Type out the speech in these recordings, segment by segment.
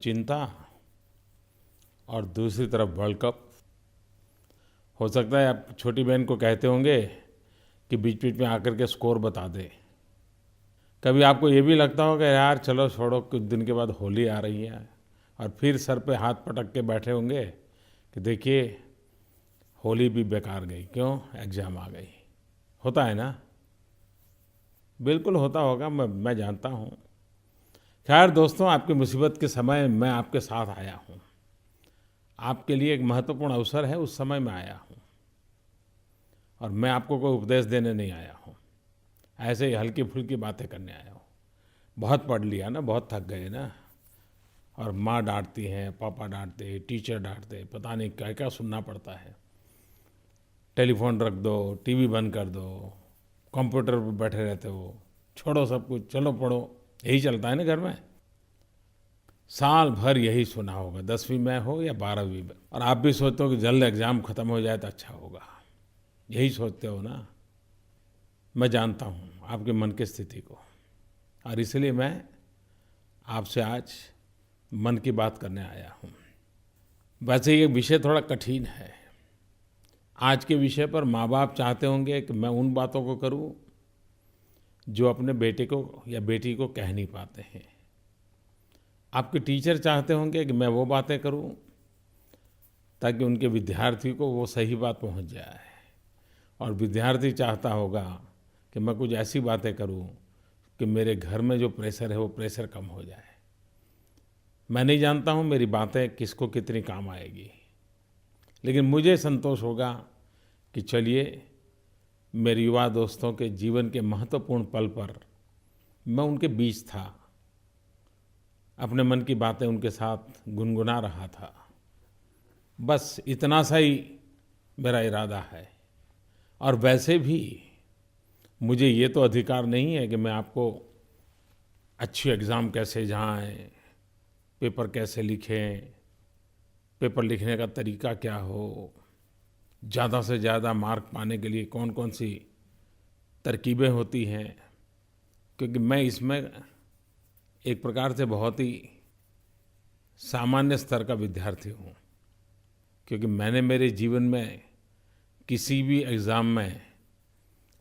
चिंता और दूसरी तरफ वर्ल्ड कप। हो सकता है आप छोटी बहन को कहते होंगे कि बीच-बीच में आकर के स्कोर बता दे। कभी आपको ये भी लगता होगा यार चलो छोड़ो, कुछ दिन के बाद होली आ रही है, और फिर सर पे हाथ पटक के बैठे होंगे कि देखिए होली भी बेकार गई, क्यों? एग्ज़ाम आ गई। होता है ना? बिल्कुल होता होगा, मैं जानता हूँ। खैर दोस्तों, आपकी मुसीबत के समय मैं आपके साथ आया हूँ। आपके लिए एक महत्वपूर्ण अवसर है, उस समय मैं आया हूँ। और मैं आपको कोई उपदेश देने नहीं आया हूँ, ऐसे ही हल्की-फुल्की बातें करने आया हूँ। बहुत पढ़ लिया ना, बहुत थक गए ना, और माँ डाँटती हैं, पापा डाँटते हैं, टीचर डाँटते हैं, पता नहीं क्या-क्या सुनना पड़ता है। टेलीफ़ोन रख दो, टीवी बंद कर दो, कंप्यूटर पर बैठे रहते हो, छोड़ो सब कुछ, चलो पढ़ो, यही चलता है ना घर में। साल भर यही सुना होगा, 10वीं में हो या 12वीं में, और आप भी सोचते हो कि जल्द एग्ज़ाम ख़त्म हो जाए तो अच्छा होगा। यही सोचते हो ना? मैं जानता हूँ आपके मन की स्थिति को, और इसलिए मैं आपसे आज मन की बात करने आया हूँ। वैसे ये विषय थोड़ा कठिन है। आज के विषय पर माँ-बाप चाहते होंगे कि मैं उन बातों को करूँ जो अपने बेटे को या बेटी को कह नहीं पाते हैं। आपके टीचर चाहते होंगे कि मैं वो बातें करूँ ताकि उनके विद्यार्थी को वो सही बात पहुँच जाए, और विद्यार्थी चाहता होगा कि मैं कुछ ऐसी बातें करूँ कि मेरे घर में जो प्रेशर है वो प्रेशर कम हो जाए। मैं नहीं जानता हूँ मेरी बातें किसको कितनी काम आएगी, लेकिन मुझे संतोष होगा कि चलिए मेरे युवा दोस्तों के जीवन के महत्वपूर्ण पल पर मैं उनके बीच था, अपने मन की बातें उनके साथ गुनगुना रहा था। बस इतना सा ही मेरा इरादा है। और वैसे भी मुझे ये तो अधिकार नहीं है कि मैं आपको अच्छी एग्ज़ाम कैसे जाएं, पेपर कैसे लिखें, पेपर लिखने का तरीका क्या हो, ज़्यादा से ज़्यादा मार्क पाने के लिए कौन-कौन सी तरकीबें होती हैं, क्योंकि मैं इसमें एक प्रकार से बहुत ही सामान्य स्तर का विद्यार्थी हूँ। क्योंकि मैंने मेरे जीवन में किसी भी एग्ज़ाम में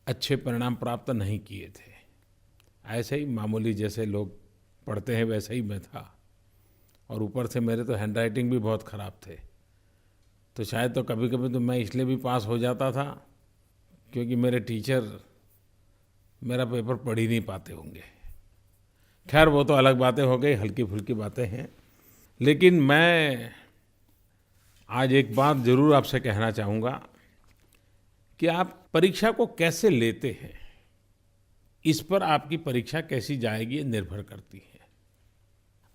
अच्छे परिणाम प्राप्त नहीं किए थे। ऐसे ही मामूली जैसे लोग पढ़ते हैं वैसे ही मैं था, और ऊपर से मेरे तो हैंडराइटिंग भी बहुत ख़राब थे। तो शायद तो कभी-कभी तो मैं इसलिए भी पास हो जाता था क्योंकि मेरे टीचर मेरा पेपर पढ़ ही नहीं पाते होंगे। खैर वो तो अलग बातें हो गई, हल्की-फुल्की बातें हैं। लेकिन मैं आज एक बात ज़रूर आपसे कहना चाहूँगा कि आप परीक्षा को कैसे लेते हैं, इस पर आपकी परीक्षा कैसी जाएगी ये निर्भर करती है।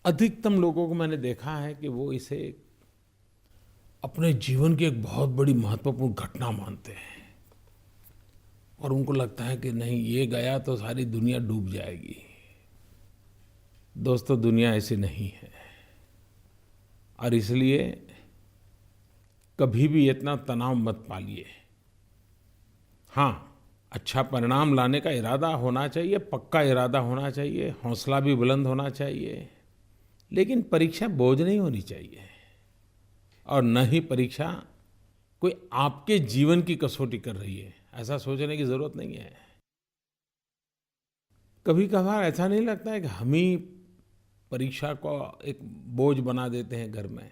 अधिकतम लोगों को मैंने देखा है कि वो इसे अपने जीवन की एक बहुत बड़ी महत्वपूर्ण घटना मानते हैं, और उनको लगता है कि नहीं ये गया तो सारी दुनिया डूब जाएगी। दोस्तों, दुनिया ऐसी नहीं है, और इसलिए कभी भी इतना तनाव मत पालिए। हाँ, अच्छा परिणाम लाने का इरादा होना चाहिए, पक्का इरादा होना चाहिए, हौसला भी बुलंद होना चाहिए, लेकिन परीक्षा बोझ नहीं होनी चाहिए, और न ही परीक्षा कोई आपके जीवन की कसौटी कर रही है, ऐसा सोचने की ज़रूरत नहीं है। कभी-कभार ऐसा नहीं लगता है कि हम ही परीक्षा को एक बोझ बना देते हैं घर में,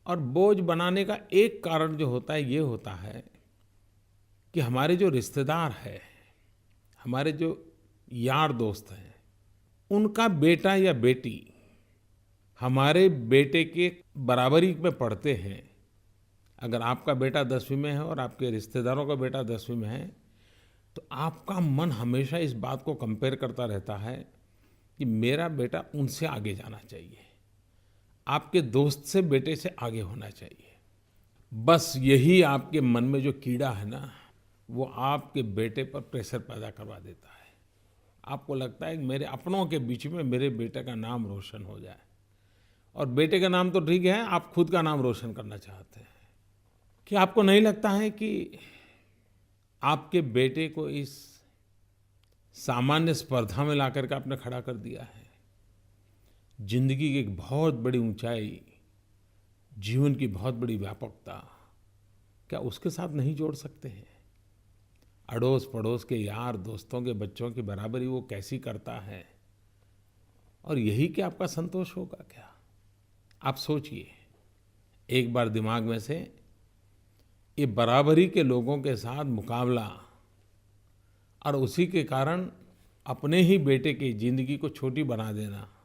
और बोझ बनाने का एक कारण जो होता है ये होता है कि हमारे जो रिश्तेदार हैं, हमारे जो यार दोस्त हैं, उनका बेटा या बेटी हमारे बेटे के बराबरी में पढ़ते हैं। अगर आपका बेटा 10वीं में है और आपके रिश्तेदारों का बेटा 10वीं में है, तो आपका मन हमेशा इस बात को कंपेयर करता रहता है कि मेरा बेटा उनसे आगे जाना चाहिए, आपके दोस्त से बेटे से आगे होना चाहिए। बस यही आपके मन में जो कीड़ा है ना, वो आपके बेटे पर प्रेशर पैदा करवा देता है। आपको लगता है कि मेरे अपनों के बीच में मेरे बेटे का नाम रोशन हो जाए, और बेटे का नाम तो ठीक है, आप खुद का नाम रोशन करना चाहते हैं। कि आपको नहीं लगता है कि आपके बेटे को इस सामान्य स्पर्धा में लाकर के आपने खड़ा कर दिया है? ज़िंदगी की एक बहुत बड़ी ऊंचाई, जीवन की बहुत बड़ी व्यापकता, क्या उसके साथ नहीं जोड़ सकते हैं? अड़ोस पड़ोस के यार दोस्तों के बच्चों की बराबरी वो कैसी करता है, और यही क्या आपका संतोष होगा क्या? आप सोचिए, एक बार दिमाग में से ये बराबरी के लोगों के साथ मुकाबला, और उसी के कारण अपने ही बेटे की ज़िंदगी को छोटी बना देना,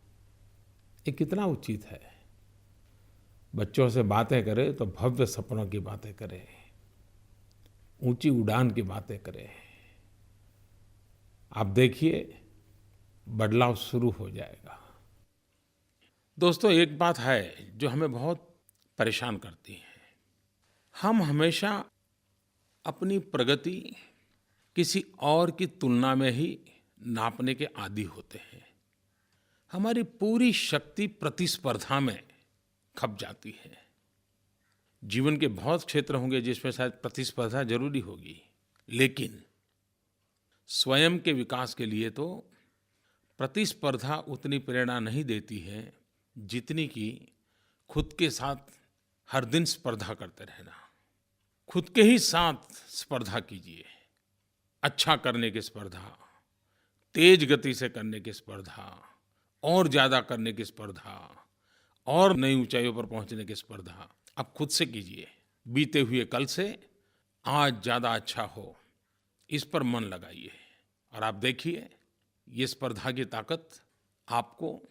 ये कितना उचित है? बच्चों से बातें करें तो भव्य सपनों की बातें करें, ऊंची उड़ान की बातें करें। आप देखिए, बदलाव शुरू हो जाएगा। दोस्तों, एक बात है जो हमें बहुत परेशान करती है। हम हमेशा अपनी प्रगति किसी और की तुलना में ही नापने के आदी होते हैं। हमारी पूरी शक्ति प्रतिस्पर्धा में खप जाती है। जीवन के बहुत क्षेत्र होंगे जिसमें शायद प्रतिस्पर्धा जरूरी होगी, लेकिन स्वयं के विकास के लिए तो प्रतिस्पर्धा उतनी प्रेरणा नहीं देती है जितनी कि खुद के साथ हर दिन स्पर्धा करते रहना। खुद के ही साथ स्पर्धा कीजिए। अच्छा करने की स्पर्धा, तेज गति से करने की स्पर्धा, और ज़्यादा करने की स्पर्धा, और नई ऊंचाइयों पर पहुंचने की स्पर्धा आप खुद से कीजिए। बीते हुए कल से आज ज़्यादा अच्छा हो, इस पर मन लगाइए, और आप देखिए ये स्पर्धा की ताकत आपको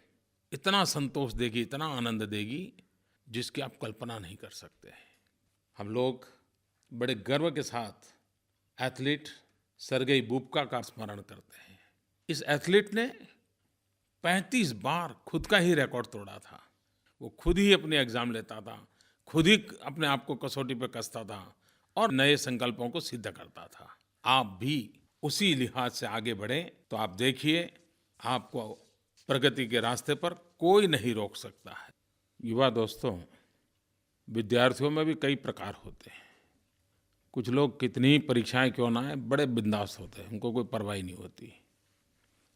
इतना संतोष देगी, इतना आनंद देगी, जिसकी आप कल्पना नहीं कर सकते। हम लोग बड़े गर्व के साथ एथलीट सर्गेई बुबका का स्मरण करते हैं। इस एथलीट ने 35 बार खुद का ही रिकॉर्ड तोड़ा था। वो खुद ही अपने एग्जाम लेता था, खुद ही अपने आप को कसौटी पर कसता था, और नए संकल्पों को सिद्ध करता था। आप भी उसी लिहाज से आगे बढ़ें तो आप देखिए, आपको प्रगति के रास्ते पर कोई नहीं रोक सकता है। युवा दोस्तों, विद्यार्थियों में भी कई प्रकार होते हैं। कुछ लोग कितनी परीक्षाएं क्यों ना आए, बड़े बिंदास होते हैं, उनको कोई परवाह नहीं होती।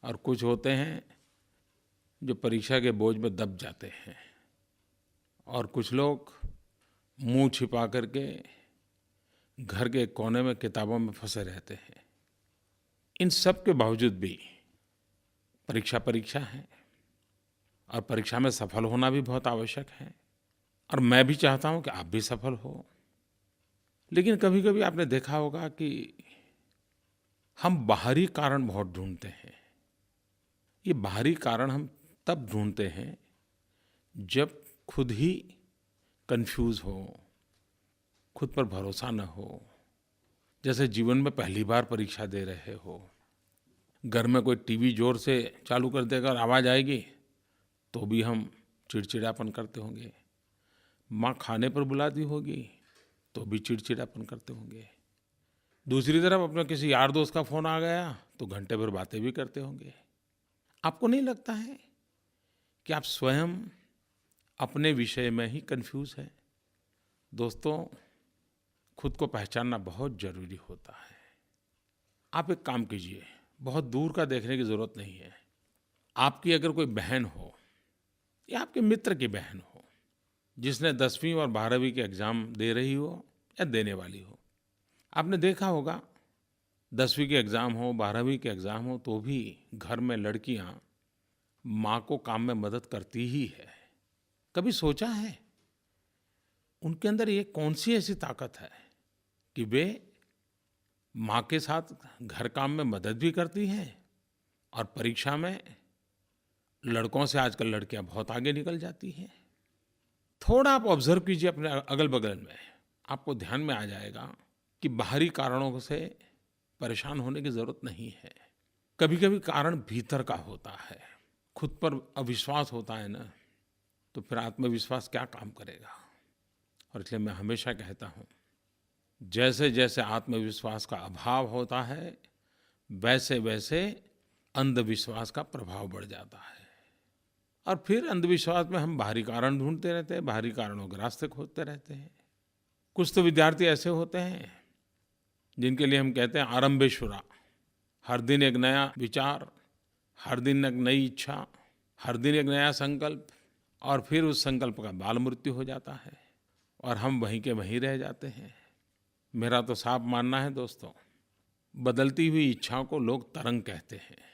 और कुछ होते हैं जो परीक्षा के बोझ में दब जाते हैं। और कुछ लोग मुंह छिपा करके घर के कोने में किताबों में फंसे रहते हैं। इन सब के बावजूद भी परीक्षा परीक्षा है, और परीक्षा में सफल होना भी बहुत आवश्यक है। और मैं भी चाहता हूं कि आप भी सफल हो। लेकिन कभी-कभी आपने देखा होगा कि हम बाहरी कारण बहुत ढूंढते हैं। ये बाहरी कारण हम तब ढूंढते हैं जब खुद ही कंफ्यूज हो, खुद पर भरोसा न हो। जैसे जीवन में पहली बार परीक्षा दे रहे हो, घर में कोई टीवी जोर से चालू कर देगा और आवाज़ आएगी तो भी हम चिड़चिड़ापन करते होंगे। माँ खाने पर बुलाती होगी तो भी चिड़चिड़ापन करते होंगे। दूसरी तरफ अपने किसी यार दोस्त का फ़ोन आ गया तो घंटे भर बातें भी करते होंगे। आपको नहीं लगता है कि आप स्वयं अपने विषय में ही कंफ्यूज हैं? दोस्तों, खुद को पहचानना बहुत ज़रूरी होता है। आप एक काम कीजिए, बहुत दूर का देखने की ज़रूरत नहीं है। आपकी अगर कोई बहन हो या आपके मित्र की बहन हो जिसने 10वीं और 12वीं के एग्ज़ाम दे रही हो या देने वाली हो, आपने देखा होगा 10वीं के एग्ज़ाम हो, 12वीं के एग्ज़ाम हो, तो भी घर में लड़कियां माँ को काम में मदद करती ही है। कभी सोचा है उनके अंदर ये कौन सी ऐसी ताकत है कि वे माँ के साथ घर काम में मदद भी करती हैं, और परीक्षा में लड़कों से आजकल लड़कियां बहुत आगे निकल जाती हैं? थोड़ा आप ऑब्जर्व कीजिए अपने अगल-बगल में, आपको ध्यान में आ जाएगा कि बाहरी कारणों से परेशान होने की ज़रूरत नहीं है। कभी-कभी कारण भीतर का होता है। खुद पर अविश्वास होता है ना, तो फिर आत्मविश्वास क्या काम करेगा? और इसलिए मैं हमेशा कहता हूँ, जैसे-जैसे आत्मविश्वास का अभाव होता है, वैसे-वैसे अंधविश्वास का प्रभाव बढ़ जाता है। और फिर अंधविश्वास में हम बाहरी कारण ढूंढते रहते हैं, बाहरी कारणों के रास्ते खोजते रहते हैं। कुछ तो विद्यार्थी ऐसे होते हैं जिनके लिए हम कहते हैं आरंभेश्वरा। हर दिन एक नया विचार, हर दिन एक नई इच्छा, हर दिन एक नया संकल्प, और फिर उस संकल्प का बाल मृत्यु हो जाता है और हम वहीं के वहीं रह जाते हैं। मेरा तो साफ मानना है दोस्तों, बदलती हुई इच्छाओं को लोग तरंग कहते हैं।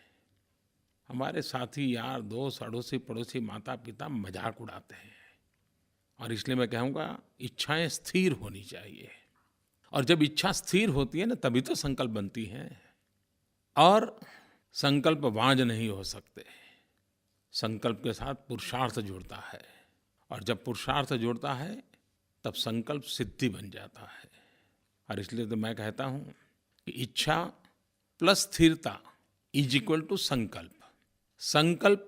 हमारे साथी, यार, दोस्त, अड़ोसी पड़ोसी, माता पिता मजाक उड़ाते हैं। और इसलिए मैं कहूँगा, इच्छाएं स्थिर होनी चाहिए। और जब इच्छा स्थिर होती है ना, तभी तो संकल्प बनती हैं। और संकल्प वांझ नहीं हो सकते। संकल्प के साथ पुरुषार्थ जुड़ता है, और जब पुरुषार्थ जुड़ता है तब संकल्प सिद्धि बन जाता है। और इसलिए तो मैं कहता हूँ कि इच्छा प्लस स्थिरता इज इक्वल टू संकल्प, संकल्प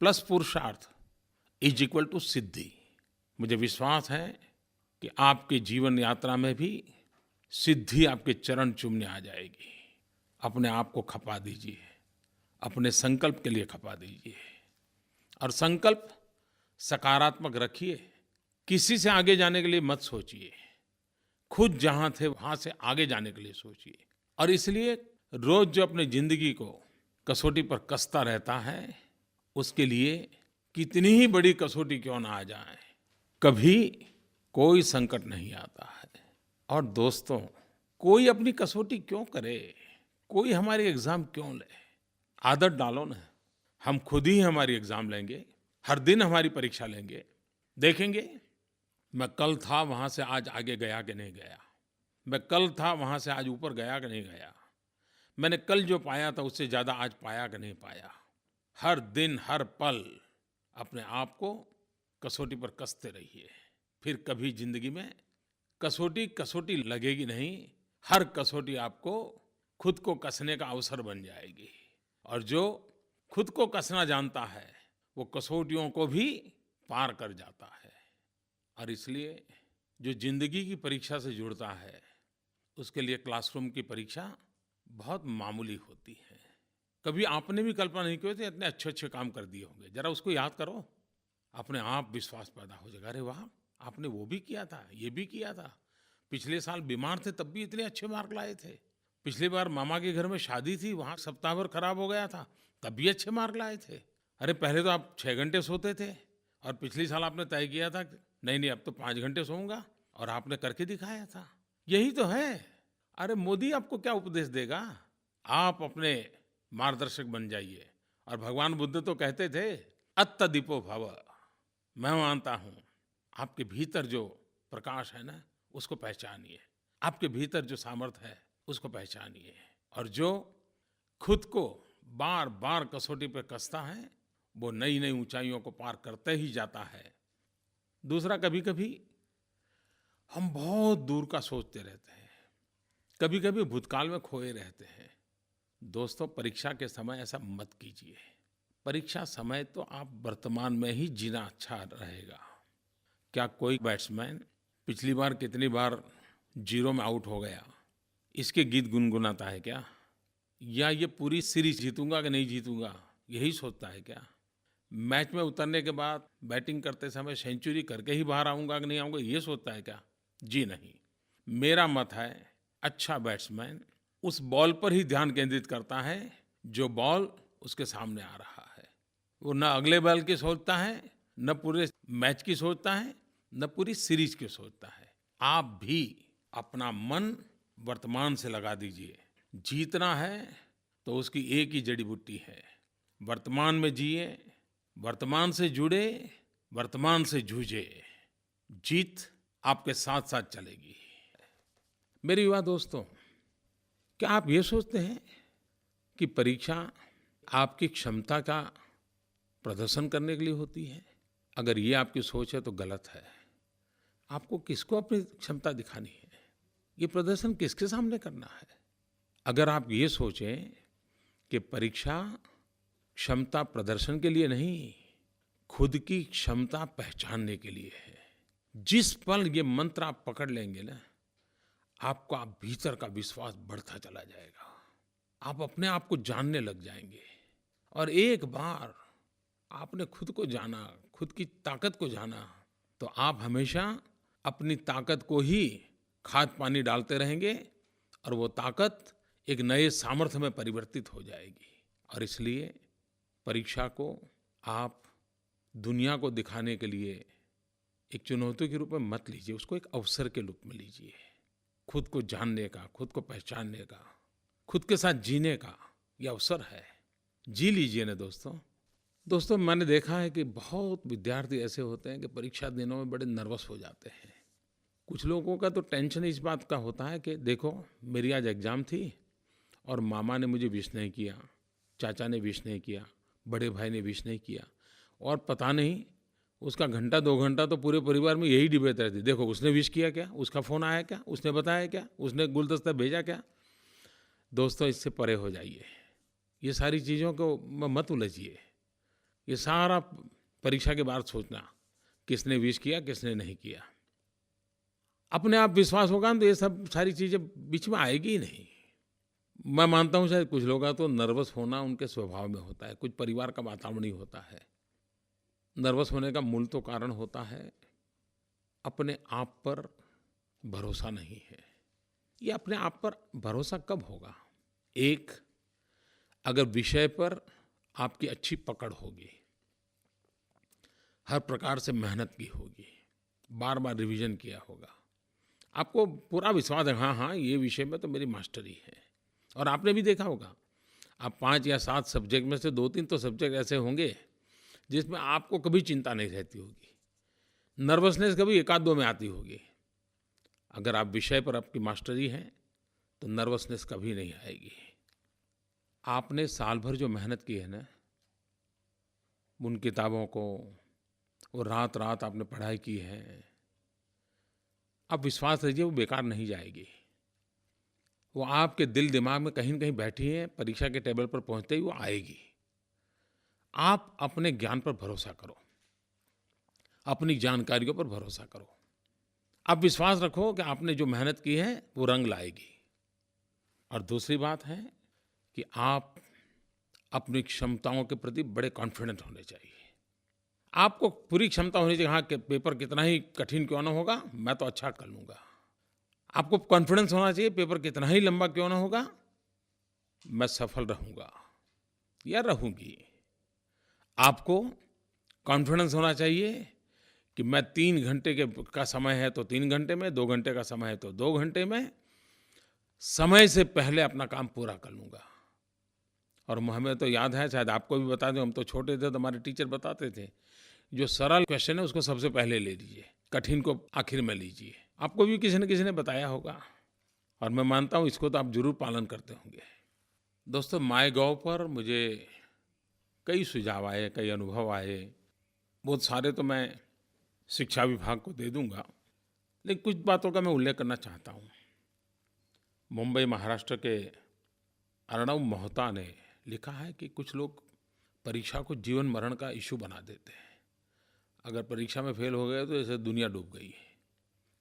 प्लस पुरुषार्थ इज इक्वल टू सिद्धि। मुझे विश्वास है कि आपके जीवन यात्रा में भी सिद्धि आपके चरण चूमने आ जाएगी। अपने आप को खपा दीजिए, अपने संकल्प के लिए खपा दीजिए, और संकल्प सकारात्मक रखिए। किसी से आगे जाने के लिए मत सोचिए, खुद जहाँ थे वहाँ से आगे जाने के लिए सोचिए। और इसलिए रोज़ जो अपनी ज़िंदगी को कसौटी पर कसता रहता है, उसके लिए कितनी ही बड़ी कसौटी क्यों ना आ जाए, कभी कोई संकट नहीं आता है। और दोस्तों, कोई अपनी कसौटी क्यों करे, कोई हमारी एग्ज़ाम क्यों ले? आदत डालो ना, हम खुद ही हमारी एग्ज़ाम लेंगे, हर दिन हमारी परीक्षा लेंगे, देखेंगे मैं कल था वहाँ से आज आगे गया कि नहीं गया, मैं कल था वहाँ से आज ऊपर गया कि नहीं गया, मैंने कल जो पाया था उससे ज़्यादा आज पाया कि नहीं पाया। हर दिन हर पल अपने आप को कसौटी पर कसते रहिए, फिर कभी ज़िंदगी में कसौटी कसौटी लगेगी नहीं। हर कसौटी आपको खुद को कसने का अवसर बन जाएगी। और जो खुद को कसना जानता है वो कसौटियों को भी पार कर जाता है। और इसलिए जो ज़िंदगी की परीक्षा से जुड़ता है, उसके लिए क्लासरूम की परीक्षा बहुत मामूली होती है। कभी आपने भी कल्पना नहीं की थी इतने अच्छे-अच्छे काम कर दिए होंगे। ज़रा उसको याद करो, अपने आप विश्वास पैदा हो जाएगा। अरे वाह! आपने वो भी किया था, ये भी किया था। पिछले साल बीमार थे तब भी इतने अच्छे मार्क लाए थे। पिछली बार मामा के घर में शादी थी, वहाँ सप्ताह भर खराब हो गया था, तब भी अच्छे मार्क लाए थे। अरे पहले तो आप 6 घंटे सोते थे, और पिछले साल आपने तय किया था नहीं अब तो 5 घंटे सोऊंगा, और आपने करके दिखाया था। यही तो है। अरे मोदी आपको क्या उपदेश देगा? आप अपने मार्गदर्शक बन जाइए। और भगवान बुद्ध तो कहते थे अत्तदीपो भव। मैं मानता हूँ आपके भीतर जो प्रकाश है ना, उसको पहचानिए। आपके भीतर जो सामर्थ्य है उसको पहचानिए। और जो खुद को बार बार कसौटी पर कसता है, वो नई नई ऊंचाइयों को पार करते ही जाता है। दूसरा, कभी कभी हम बहुत दूर का सोचते रहते हैं, कभी कभी भूतकाल में खोए रहते हैं। दोस्तों, परीक्षा के समय ऐसा मत कीजिए। परीक्षा समय तो आप वर्तमान में ही जीना अच्छा रहेगा। क्या कोई बैट्समैन पिछली बार कितनी बार जीरो में आउट हो गया, इसके गीत गुनगुनाता है क्या? या ये पूरी सीरीज जीतूंगा कि नहीं जीतूंगा, यही सोचता है क्या? मैच में उतरने के बाद बैटिंग करते समय सेंचुरी करके ही बाहर आऊँगा कि नहीं आऊँगा, ये सोचता है क्या? जी नहीं। मेरा मत है, अच्छा बैट्समैन उस बॉल पर ही ध्यान केंद्रित करता है जो बॉल उसके सामने आ रहा है। वो न अगले बॉल की सोचता है, न पूरे मैच की सोचता है, न पूरी सीरीज की सोचता है। आप भी अपना मन वर्तमान से लगा दीजिए। जीतना है तो उसकी एक ही जड़ी बूटी है, वर्तमान में जिए, वर्तमान से जुड़े, वर्तमान से जूझे। जीत आपके साथ साथ चलेगी। मेरे युवा दोस्तों, क्या आप ये सोचते हैं कि परीक्षा आपकी क्षमता का प्रदर्शन करने के लिए होती है? अगर ये आपकी सोच है तो गलत है। आपको किसको अपनी क्षमता दिखानी है? ये प्रदर्शन किसके सामने करना है? अगर आप ये सोचें कि परीक्षा क्षमता प्रदर्शन के लिए नहीं, खुद की क्षमता पहचानने के लिए है। जिस पल ये मंत्र आप पकड़ लेंगे ना, आपका भीतर का विश्वास बढ़ता चला जाएगा। आप अपने आप को जानने लग जाएंगे। और एक बार आपने खुद को जाना, खुद की ताकत को जाना, तो आप हमेशा अपनी ताकत को ही खाद पानी डालते रहेंगे, और वो ताकत एक नए सामर्थ्य में परिवर्तित हो जाएगी। और इसलिए परीक्षा को आप दुनिया को दिखाने के लिए एक चुनौती के रूप में मत लीजिए, उसको एक अवसर के रूप में लीजिए। खुद को जानने का, खुद को पहचानने का, खुद के साथ जीने का ये अवसर है। जी लीजिए ना दोस्तों। दोस्तों, मैंने देखा है कि बहुत विद्यार्थी ऐसे होते हैं कि परीक्षा दिनों में बड़े नर्वस हो जाते हैं। कुछ लोगों का तो टेंशन इस बात का होता है कि देखो, मेरी आज एग्ज़ाम थी और मामा ने मुझे विश नहीं किया, चाचा ने विश नहीं किया, बड़े भाई ने विश नहीं किया, और पता नहीं उसका घंटा 2 घंटा तो पूरे परिवार में यही डिबेट रहती। देखो, उसने विश किया क्या, उसका फ़ोन आया क्या, उसने बताया क्या, उसने गुलदस्ता भेजा क्या। दोस्तों, इससे परे हो जाइए। ये सारी चीज़ों को मत उलझिए। ये सारा परीक्षा के बाद सोचना किसने विश किया, किसने नहीं किया। अपने आप विश्वास होगा तो ये सब सारी चीज़ें बीच में आएगी ही नहीं। मैं मानता हूँ शायद कुछ लोगों का तो नर्वस होना उनके स्वभाव में होता है, कुछ परिवार का वातावरण ही होता है। नर्वस होने का मूल तो कारण होता है अपने आप पर भरोसा नहीं है। ये अपने आप पर भरोसा कब होगा? एक, अगर विषय पर आपकी अच्छी पकड़ होगी, हर प्रकार से मेहनत की होगी, बार बार रिवीजन किया होगा, आपको पूरा विश्वास है हाँ हाँ ये विषय में तो मेरी मास्टरी है। और आपने भी देखा होगा, आप 5 या 7 सब्जेक्ट में से 2-3 तो सब्जेक्ट ऐसे होंगे जिसमें आपको कभी चिंता नहीं रहती होगी, नर्वसनेस कभी 1-2 में आती होगी। अगर आप विषय पर आपकी मास्टरी है तो नर्वसनेस कभी नहीं आएगी। आपने साल भर जो मेहनत की है ना, उन किताबों को, वो रात रात आपने पढ़ाई की है, आप विश्वास रखिए वो बेकार नहीं जाएगी। वो आपके दिल दिमाग में कहीं न कहीं बैठी है, परीक्षा के टेबल पर पहुँचते ही वो आएगी। आप अपने ज्ञान पर भरोसा करो, अपनी जानकारियों पर भरोसा करो। आप विश्वास रखो कि आपने जो मेहनत की है वो रंग लाएगी। और दूसरी बात है कि आप अपनी क्षमताओं के प्रति बड़े कॉन्फिडेंट होने चाहिए। आपको पूरी क्षमता होनी चाहिए, हाँ कि पेपर कितना ही कठिन क्यों ना होगा, मैं तो अच्छा कर लूँगा। आपको कॉन्फिडेंस होना चाहिए, पेपर कितना ही लंबा क्यों ना होगा, मैं सफल रहूँगा या रहूँगी। आपको कॉन्फिडेंस होना चाहिए कि मैं 3 घंटे का समय है तो 3 घंटे में, 2 घंटे का समय है तो 2 घंटे में, समय से पहले अपना काम पूरा कर लूँगा। और हमें तो याद है, शायद आपको भी बता दूं, हम तो छोटे थे तो हमारे टीचर बताते थे, जो सरल क्वेश्चन है उसको सबसे पहले ले लीजिए, कठिन को आखिर में लीजिए। आपको भी किसी न किसी ने बताया होगा और मैं मानता हूँ इसको तो आप ज़रूर पालन करते होंगे। दोस्तों, माईगॉव पर मुझे कई सुझाव आए, कई अनुभव आए। बहुत सारे तो मैं शिक्षा विभाग को दे दूंगा, लेकिन कुछ बातों का मैं उल्लेख करना चाहता हूँ। मुंबई महाराष्ट्र के अर्णव मोहता ने लिखा है कि कुछ लोग परीक्षा को जीवन मरण का इशू बना देते हैं। अगर परीक्षा में फेल हो गए तो जैसे दुनिया डूब गई।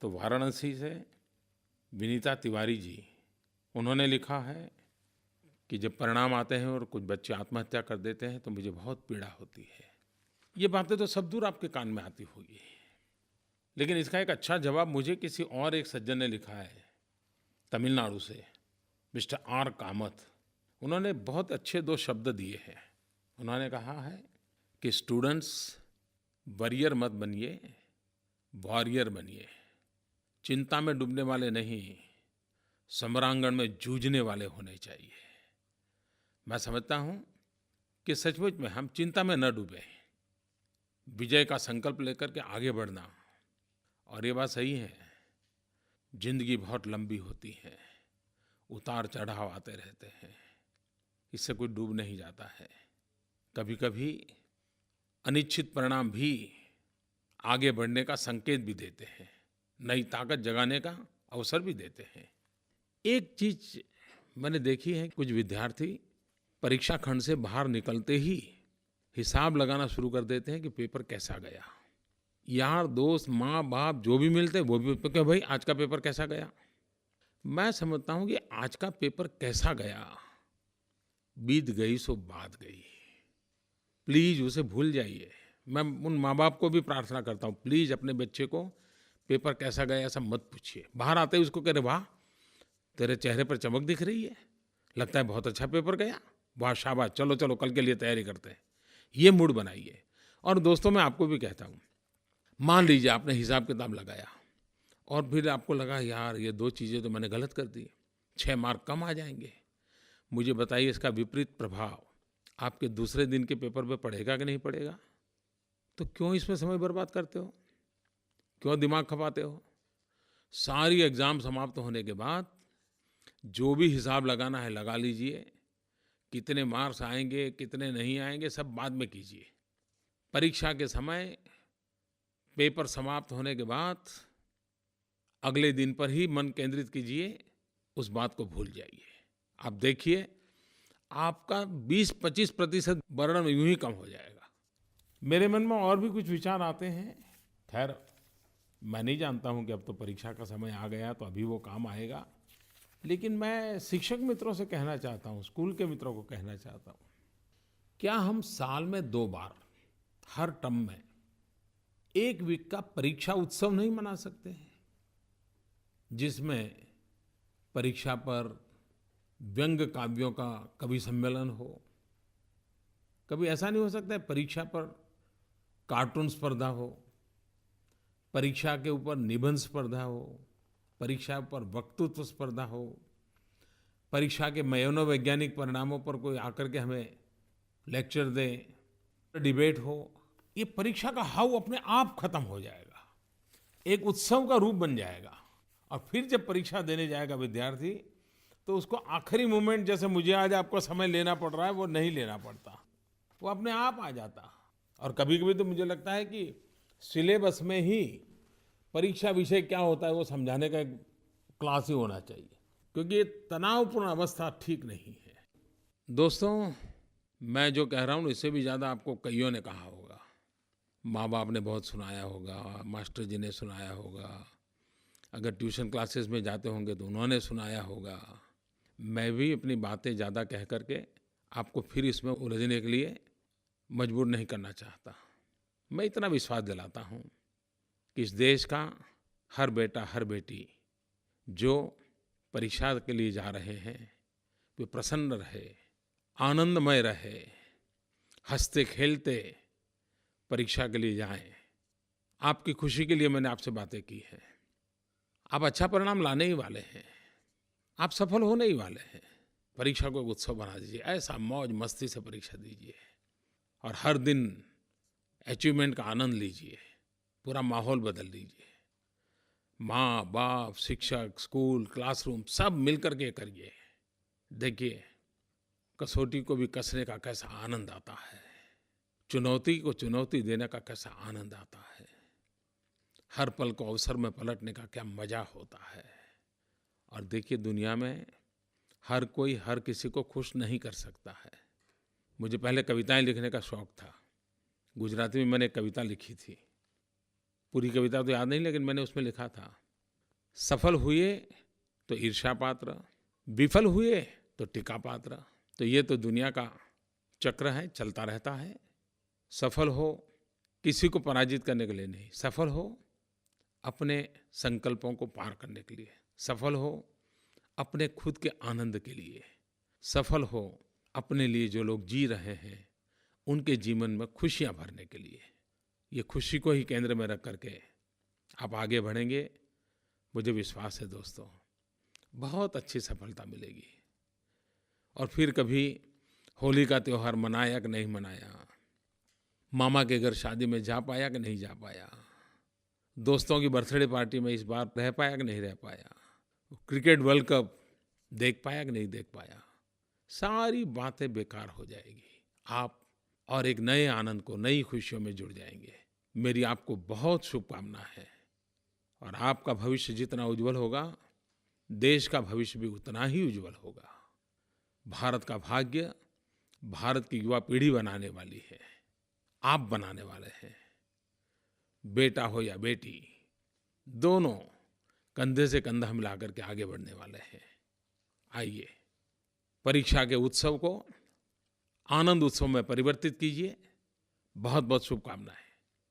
तो वाराणसी से विनीता तिवारी जी, उन्होंने लिखा है कि जब परिणाम आते हैं और कुछ बच्चे आत्महत्या कर देते हैं तो मुझे बहुत पीड़ा होती है। ये बातें तो सब दूर आपके कान में आती होगी, लेकिन इसका एक अच्छा जवाब मुझे किसी और एक सज्जन ने लिखा है, तमिलनाडु से मिस्टर आर कामत। उन्होंने बहुत अच्छे 2 शब्द दिए हैं। उन्होंने कहा है कि स्टूडेंट्स, वरियर मत बनिए, वॉरियर बनिए। चिंता में डूबने वाले नहीं, समरांगण में जूझने वाले होने चाहिए। मैं समझता हूँ कि सचमुच में हम चिंता में न डूबें, विजय का संकल्प लेकर के आगे बढ़ना। और ये बात सही है, ज़िंदगी बहुत लंबी होती है, उतार चढ़ाव आते रहते हैं, इससे कोई डूब नहीं जाता है। कभी-कभी अनिश्चित परिणाम भी आगे बढ़ने का संकेत भी देते हैं, नई ताकत जगाने का अवसर भी देते हैं। एक चीज़ मैंने देखी है, कुछ विद्यार्थी परीक्षा खंड से बाहर निकलते ही हिसाब लगाना शुरू कर देते हैं कि पेपर कैसा गया। यार दोस्त, माँ बाप जो भी मिलते वो भी क्या भाई आज का पेपर कैसा गया। मैं समझता हूँ कि आज का पेपर कैसा गया, बीत गई सो बात गई, प्लीज़ उसे भूल जाइए। मैं उन माँ बाप को भी प्रार्थना करता हूँ, प्लीज़ अपने बच्चे को पेपर कैसा गया ऐसा मत पूछिए। बाहर आते ही उसको कह रहे वाह तेरे चेहरे पर चमक दिख रही है, लगता है बहुत अच्छा पेपर गया, वाह शाबाश, चलो चलो कल के लिए तैयारी करते हैं। ये मूड बनाइए। और दोस्तों, मैं आपको भी कहता हूँ, मान लीजिए आपने हिसाब किताब लगाया और फिर आपको लगा यार ये 2 चीज़ें तो मैंने गलत कर दी, 6 मार्क कम आ जाएंगे। मुझे बताइए इसका विपरीत प्रभाव आपके दूसरे दिन के पेपर पे पड़ेगा कि नहीं पड़ेगा? तो क्यों इसमें समय बर्बाद करते हो? क्यों दिमाग खपाते हो? सारी एग्ज़ाम समाप्त होने के बाद जो भी हिसाब लगाना है लगा लीजिए। कितने मार्क्स आएंगे, कितने नहीं आएंगे, सब बाद में कीजिए। परीक्षा के समय पेपर समाप्त होने के बाद अगले दिन पर ही मन केंद्रित कीजिए, उस बात को भूल जाइए। आप देखिए आपका 20-25% बर्डन यूं ही कम हो जाएगा। मेरे मन में और भी कुछ विचार आते हैं। खैर, मैं नहीं जानता हूं कि अब तो परीक्षा का समय आ गया तो अभी वो काम आएगा, लेकिन मैं शिक्षक मित्रों से कहना चाहता हूं, स्कूल के मित्रों को कहना चाहता हूं, क्या हम साल में 2 बार हर टर्म में 1 वीक का परीक्षा उत्सव नहीं मना सकते हैं, जिसमें परीक्षा पर व्यंग्य काव्यों का कवि सम्मेलन हो? कभी ऐसा नहीं हो सकता है परीक्षा पर कार्टून स्पर्धा हो, परीक्षा के ऊपर निबंध स्पर्धा हो, परीक्षा पर वक्तृत्व स्पर्धा हो, परीक्षा के मनोवैज्ञानिक परिणामों पर कोई आकर के हमें लेक्चर दे, डिबेट हो? ये परीक्षा का हाव अपने आप खत्म हो जाएगा, एक उत्सव का रूप बन जाएगा। और फिर जब परीक्षा देने जाएगा विद्यार्थी, तो उसको आखिरी मोमेंट, जैसे मुझे आज आपको समय लेना पड़ रहा है, वो नहीं लेना पड़ता, वो अपने आप आ जाता। और कभी-कभी तो मुझे लगता है कि सिलेबस में ही परीक्षा विषय क्या होता है वो समझाने का एक क्लास ही होना चाहिए, क्योंकि ये तनावपूर्ण अवस्था ठीक नहीं है। दोस्तों, मैं जो कह रहा हूँ इससे भी ज़्यादा आपको कईयों ने कहा होगा। माँ बाप ने बहुत सुनाया होगा, मास्टर जी ने सुनाया होगा, अगर ट्यूशन क्लासेस में जाते होंगे तो उन्होंने सुनाया होगा। मैं भी अपनी बातें ज़्यादा कह करके आपको फिर इसमें उलझने के लिए मजबूर नहीं करना चाहता। मैं इतना विश्वास दिलाता हूँ कि इस देश का हर बेटा हर बेटी जो परीक्षा के लिए जा रहे हैं, वे प्रसन्न रहे, आनंदमय रहे, हंसते खेलते परीक्षा के लिए जाएं। आपकी खुशी के लिए मैंने आपसे बातें की हैं। आप अच्छा परिणाम लाने ही वाले हैं, आप सफल होने ही वाले हैं। परीक्षा को एक उत्सव बना दीजिए, ऐसा मौज मस्ती से परीक्षा दीजिए और हर दिन अचीवमेंट का आनंद लीजिए, पूरा माहौल बदल दीजिए। माँ बाप, शिक्षक, स्कूल, क्लासरूम सब मिलकर के करिए। देखिए कसौटी को भी कसने का कैसा आनंद आता है, चुनौती को चुनौती देने का कैसा आनंद आता है, हर पल को अवसर में पलटने का क्या मज़ा होता है। और देखिए दुनिया में हर कोई हर किसी को खुश नहीं कर सकता है। मुझे पहले कविताएं लिखने का शौक़ था। गुजराती में मैंने एक कविता लिखी थी, पूरी कविता तो याद नहीं, लेकिन मैंने उसमें लिखा था, सफल हुए तो ईर्ष्या पात्र, विफल हुए तो टीका पात्र। तो ये तो दुनिया का चक्र है, चलता रहता है। सफल हो किसी को पराजित करने के लिए नहीं, सफल हो अपने संकल्पों को पार करने के लिए, सफल हो अपने खुद के आनंद के लिए, सफल हो अपने लिए जो लोग जी रहे हैं उनके जीवन में खुशियाँ भरने के लिए। ये खुशी को ही केंद्र में रख करके आप आगे बढ़ेंगे, मुझे विश्वास है दोस्तों बहुत अच्छी सफलता मिलेगी। और फिर कभी होली का त्यौहार मनाया कि नहीं मनाया, मामा के घर शादी में जा पाया कि नहीं जा पाया, दोस्तों की बर्थडे पार्टी में इस बार रह पाया कि नहीं रह पाया, क्रिकेट वर्ल्ड कप देख पाया कि नहीं देख पाया, सारी बातें बेकार हो जाएगी। आप और एक नए आनंद को, नई खुशियों में जुड़ जाएंगे। मेरी आपको बहुत शुभकामना है और आपका भविष्य जितना उज्जवल होगा, देश का भविष्य भी उतना ही उज्जवल होगा। भारत का भाग्य भारत की युवा पीढ़ी बनाने वाली है, आप बनाने वाले हैं। बेटा हो या बेटी, दोनों कंधे से कंधा मिलाकर के आगे बढ़ने वाले हैं। आइए परीक्षा के उत्सव को आनंद उत्सव में परिवर्तित कीजिए। बहुत बहुत शुभकामनाएं।